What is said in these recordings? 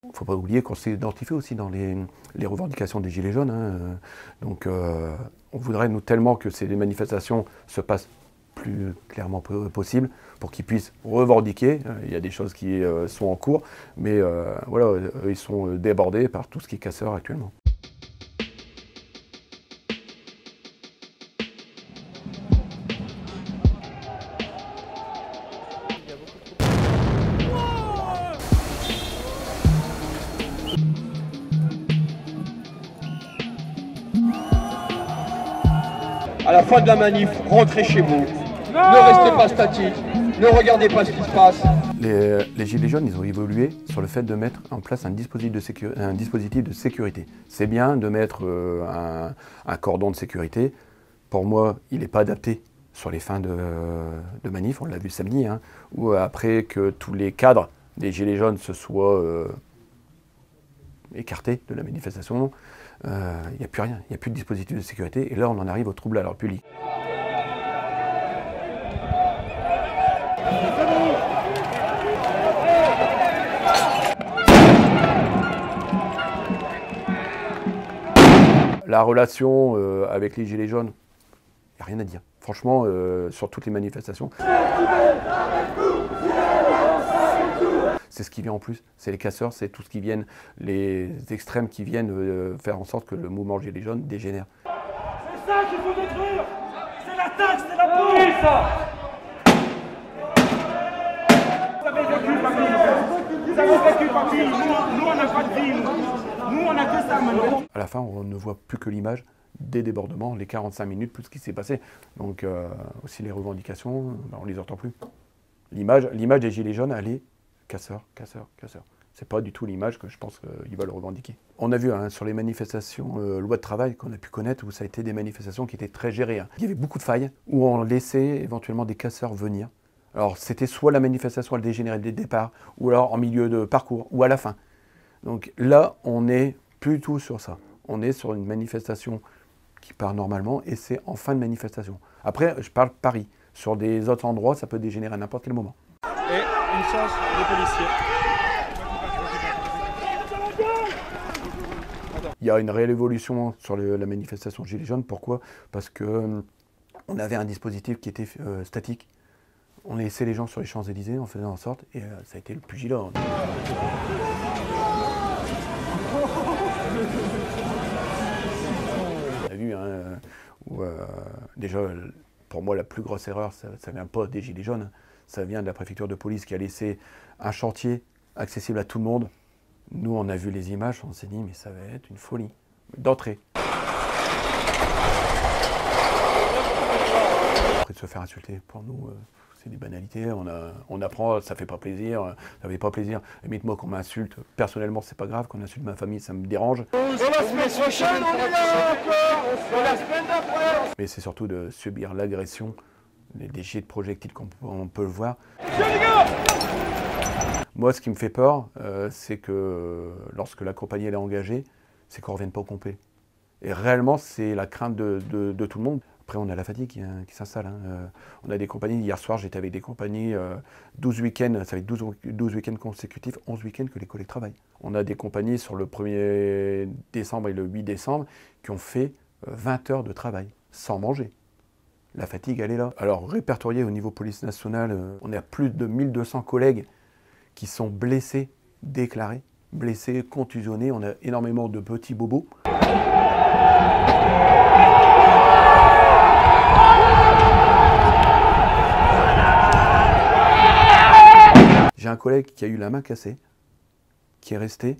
Il ne faut pas oublier qu'on s'est identifié aussi dans les revendications des Gilets jaunes. Hein. Donc on voudrait nous tellement que ces manifestations se passent plus clairement possible pour qu'ils puissent revendiquer. Il y a des choses qui sont en cours, mais voilà, ils sont débordés par tout ce qui est casseur actuellement. À la fin de la manif, rentrez chez vous. Ne restez pas statique, ne regardez pas ce qui se passe. Les Gilets jaunes, ils ont évolué sur le fait de mettre en place un dispositif de sécurité. C'est bien de mettre un cordon de sécurité. Pour moi, il n'est pas adapté sur les fins de manif, on l'a vu samedi, hein, où après que tous les cadres des Gilets jaunes se soient écartés de la manifestation, il n'y a plus rien, il n'y a plus de dispositif de sécurité, et là on en arrive au trouble à l'ordre public. La relation avec les Gilets jaunes, il n'y a rien à dire. Franchement, sur toutes les manifestations. C'est ce qui vient en plus, c'est les casseurs, c'est tout ce qui vient, les extrêmes qui viennent faire en sorte que le mouvement Gilets jaunes dégénère. C'est ça qu'il faut détruire. C'est la taxe, c'est la police, ça. Vous avez vécu, papy. Vous avez vécu, papy. Nous, on n'a pas de vie. Nous, on n'a que ça maintenant. À la fin, on ne voit plus que l'image des débordements, les 45 minutes, plus ce qui s'est passé. Donc aussi les revendications, on ne les entend plus. L'image des Gilets jaunes, elle est casseur, casseur, casseur. C'est pas du tout l'image que je pense qu'ils veulent revendiquer. On a vu hein, sur les manifestations loi de travail qu'on a pu connaître, où ça a été des manifestations qui étaient très gérées. Hein. Il y avait beaucoup de failles, où on laissait éventuellement des casseurs venir. Alors c'était soit la manifestation elle dégénérait dès le départ, ou alors en milieu de parcours, ou à la fin. Donc là, on n'est plus du tout sur ça. On est sur une manifestation qui part normalement, et c'est en fin de manifestation. Après, je parle Paris. Sur des autres endroits, ça peut dégénérer à n'importe quel moment. Et une chance des policiers. Il y a une réelle évolution sur la manifestation Gilets jaunes. Pourquoi? Parce qu'on avait un dispositif qui était statique. On laissait les gens sur les Champs-Élysées en faisant en sorte, et ça a été le pugilat. On a vu, hein, où, déjà, pour moi, la plus grosse erreur, ça ne vient pas des Gilets jaunes. Ça vient de la préfecture de police qui a laissé un chantier accessible à tout le monde. Nous, on a vu les images, on s'est dit, mais ça va être une folie d'entrée. Après de se faire insulter, pour nous, c'est des banalités. On apprend, ça fait pas plaisir, ça fait pas plaisir. Limite-moi qu'on m'insulte, personnellement, c'est pas grave. Qu'on insulte ma famille, ça me dérange. La semaine prochaine, on est là encore. La semaine d'après. Mais c'est surtout de subir l'agression, des jets de projectiles qu'on peut le voir. Moi, ce qui me fait peur, c'est que lorsque la compagnie elle est engagée, c'est qu'on ne revienne pas au complet. Et réellement, c'est la crainte de tout le monde. Après, on a la fatigue qui s'installe. Hein. On a des compagnies, hier soir, j'étais avec des compagnies, 12 week-ends, ça fait 12 week-ends consécutifs, 11 week-ends que les collègues travaillent. On a des compagnies sur le 1er décembre et le 8 décembre qui ont fait 20 heures de travail, sans manger. La fatigue, elle est là. Alors, répertorié au niveau police nationale, on a plus de 1200 collègues qui sont blessés, déclarés, blessés, contusionnés. On a énormément de petits bobos. J'ai un collègue qui a eu la main cassée, qui est resté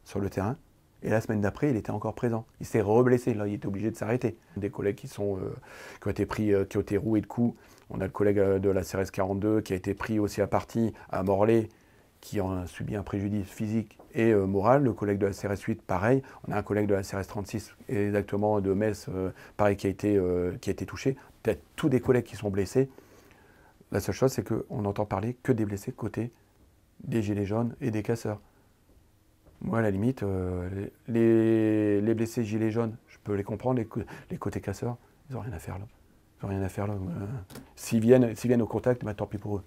sur le terrain, et la semaine d'après, il était encore présent. Il s'est reblessé, là, il était obligé de s'arrêter. Des collègues qui ont été roués de coups. On a le collègue de la CRS 42 qui a été pris aussi à partie à Morlaix, qui a subi un préjudice physique et moral. Le collègue de la CRS 8, pareil. On a un collègue de la CRS 36, exactement de Metz, pareil, qui a été touché. Peut-être tous des collègues qui sont blessés. La seule chose, c'est qu'on n'entend parler que des blessés côté des Gilets jaunes et des casseurs. Moi, à la limite, les blessés Gilets jaunes, je peux les comprendre. Les côtés casseurs, ils n'ont rien à faire là. Ils n'ont rien à faire là. S'ils viennent au contact, bah, tant pis pour eux.